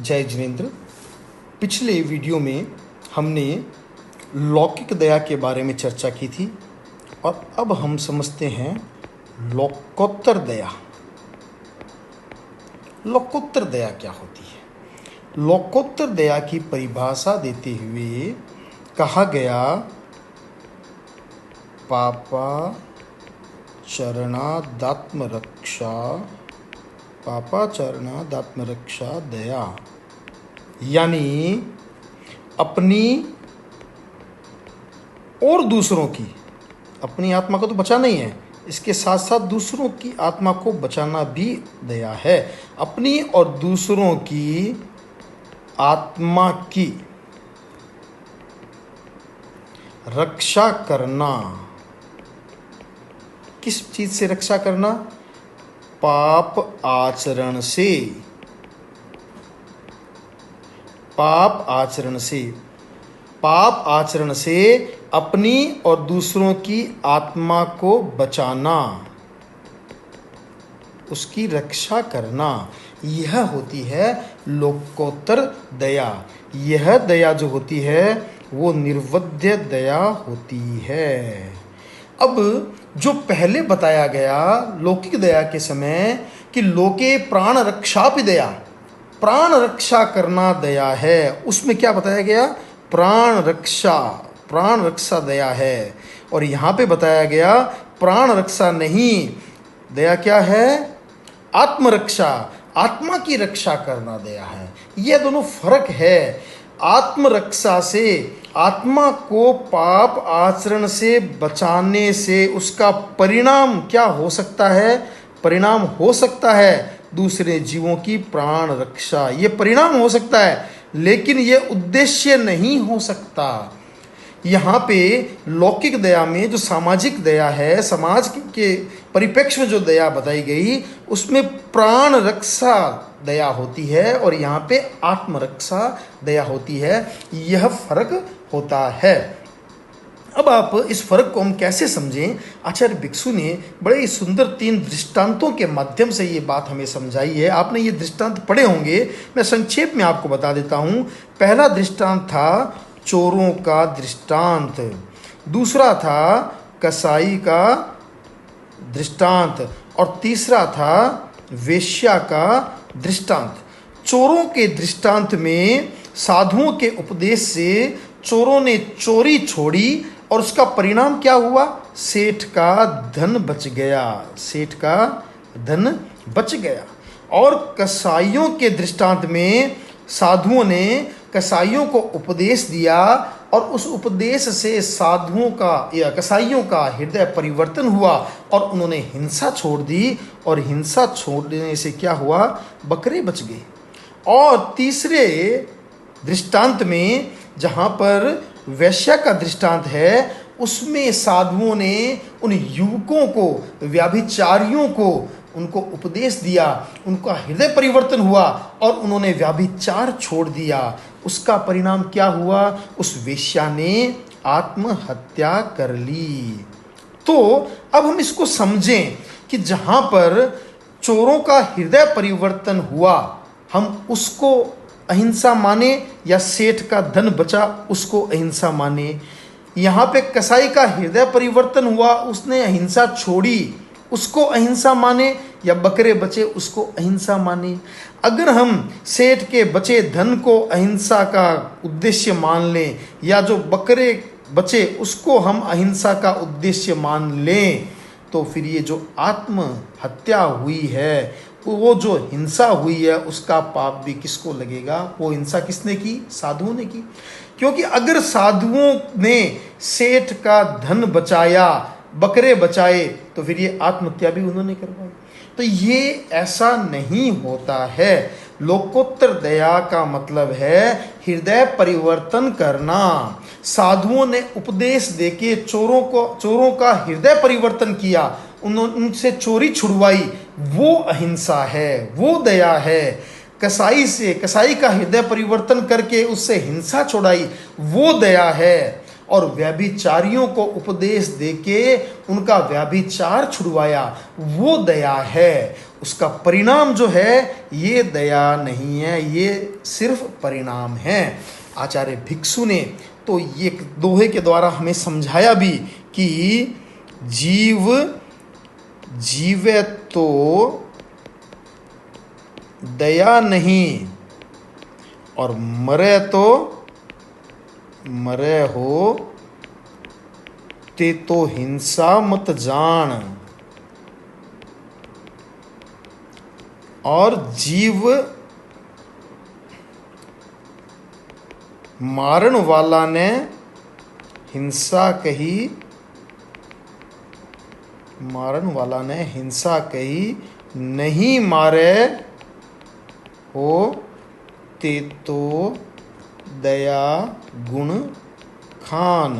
जय जिनेन्द्र। पिछले वीडियो में हमने लौकिक दया के बारे में चर्चा की थी और अब हम समझते हैं लोकोत्तर दया। लोकोत्तर दया क्या होती है? लोकोत्तर दया की परिभाषा देते हुए कहा गया, पापाचरणादात्म रक्षा दया, यानी अपनी और दूसरों की, अपनी आत्मा को तो बचाना ही है, इसके साथ साथ दूसरों की आत्मा को बचाना भी दया है। अपनी और दूसरों की आत्मा की रक्षा करना। किस चीज से रक्षा करना? पाप आचरण से। पाप आचरण से अपनी और दूसरों की आत्मा को बचाना, उसकी रक्षा करना, यह होती है लोकोत्तर दया। यह दया जो होती है वो निर्वध्य दया होती है। अब जो पहले बताया गया लौकिक दया के समय कि लोके प्राण रक्षापि दया, प्राण रक्षा करना दया है, उसमें क्या बताया गया? प्राण रक्षा दया है। और यहाँ पे बताया गया प्राण रक्षा नहीं, दया क्या है? आत्मरक्षा, आत्मा की रक्षा करना दया है। यह दोनों फर्क है। आत्मरक्षा से, आत्मा को पाप आचरण से बचाने से उसका परिणाम क्या हो सकता है? परिणाम हो सकता है दूसरे जीवों की प्राण रक्षा, ये परिणाम हो सकता है, लेकिन यह उद्देश्य नहीं हो सकता। यहाँ पे लौकिक दया में जो सामाजिक दया है, समाज के परिप्रेक्ष्य में जो दया बताई गई, उसमें प्राण रक्षा दया होती है और यहाँ पे आत्मरक्षा दया होती है। यह फर्क होता है। अब आप इस फर्क को हम कैसे समझें? आचार्य भिक्षु ने बड़े ही सुंदर 3 दृष्टांतों के माध्यम से ये बात हमें समझाई है। आपने ये दृष्टांत पढ़े होंगे, मैं संक्षेप में आपको बता देता हूँ। पहला दृष्टांत था चोरों का दृष्टांत, दूसरा था कसाई का दृष्टांत और तीसरा था वेश्या का दृष्टांत। चोरों के दृष्टांत में साधुओं के उपदेश से चोरों ने चोरी छोड़ी और उसका परिणाम क्या हुआ? सेठ का धन बच गया, सेठ का धन बच गया। और कसाईयों के दृष्टांत में साधुओं ने कसाईयों को उपदेश दिया और उस उपदेश से साधुओं का या कसाईयों का हृदय परिवर्तन हुआ और उन्होंने हिंसा छोड़ दी और हिंसा छोड़ने से क्या हुआ? बकरे बच गए। और तीसरे दृष्टांत में जहाँ पर वैश्या का दृष्टांत है, उसमें साधुओं ने उन युवकों को, व्याभिचारियों को, उनको उपदेश दिया, उनका हृदय परिवर्तन हुआ और उन्होंने व्याभिचार छोड़ दिया। उसका परिणाम क्या हुआ? उस वेश्या ने आत्महत्या कर ली। तो अब हम इसको समझें कि जहाँ पर चोरों का हृदय परिवर्तन हुआ, हम उसको अहिंसा माने या सेठ का धन बचा उसको अहिंसा माने? यहाँ पे कसाई का हृदय परिवर्तन हुआ, उसने अहिंसा छोड़ी, उसको अहिंसा माने या बकरे बचे उसको अहिंसा माने? अगर हम सेठ के बचे धन को अहिंसा का उद्देश्य मान लें या जो बकरे बचे उसको हम अहिंसा का उद्देश्य मान लें, तो फिर ये जो आत्महत्या हुई है, वो जो हिंसा हुई है, उसका पाप भी किसको लगेगा? वो हिंसा किसने की? साधुओं ने की। क्योंकि अगर साधुओं ने सेठ का धन बचाया, बकरे बचाए, तो फिर ये आत्महत्या भी उन्होंने करवाई। तो ये ऐसा नहीं होता है। लोकोत्तर दया का मतलब है हृदय परिवर्तन करना। साधुओं ने उपदेश देके चोरों का हृदय परिवर्तन किया, उनसे चोरी छुड़वाई, वो अहिंसा है, वो दया है। कसाई का हृदय परिवर्तन करके उससे हिंसा छुड़ाई, वो दया है। और व्यभिचारियों को उपदेश देके उनका व्यभिचार छुड़वाया, वो दया है। उसका परिणाम जो है ये दया नहीं है, ये सिर्फ परिणाम है। आचार्य भिक्षु ने तो ये दोहे के द्वारा हमें समझाया भी कि जीव जीवे तो दया नहीं, और मरे तो मरे हो ते तो हिंसा मत जान। और जीव मारन वाला ने हिंसा कही, मारन वाला ने हिंसा कही, नहीं मारे हो ते तो दया गुण खान।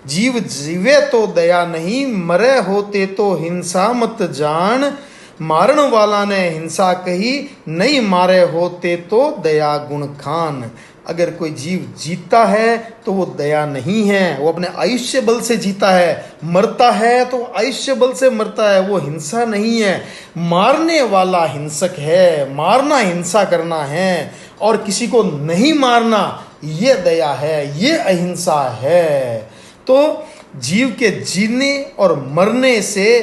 जीव जीवे तो दया नहीं, मरे होते तो हिंसा मत जान। मारन वाला ने हिंसा कही, नहीं मारे होते तो दया गुण खान। अगर कोई जीव जीता है तो वो दया नहीं है, वो अपने आयुष्य बल से जीता है। मरता है तो आयुष्य बल से मरता है, वो हिंसा नहीं है। मारने वाला हिंसक है, मारना हिंसा करना है, और किसी को नहीं मारना ये दया है, ये अहिंसा है। तो जीव के जीने और मरने से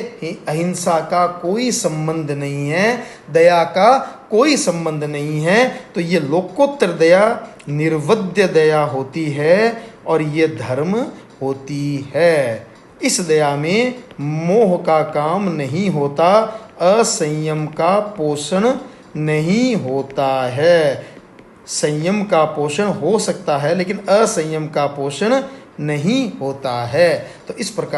अहिंसा का कोई संबंध नहीं है, दया का कोई संबंध नहीं है। तो ये लोकोत्तर दया निर्वध्य दया होती है और ये धर्म होती है। इस दया में मोह का काम नहीं होता, असंयम का पोषण नहीं होता है। संयम का पोषण हो सकता है लेकिन असंयम का पोषण नहीं होता है। तो इस प्रकार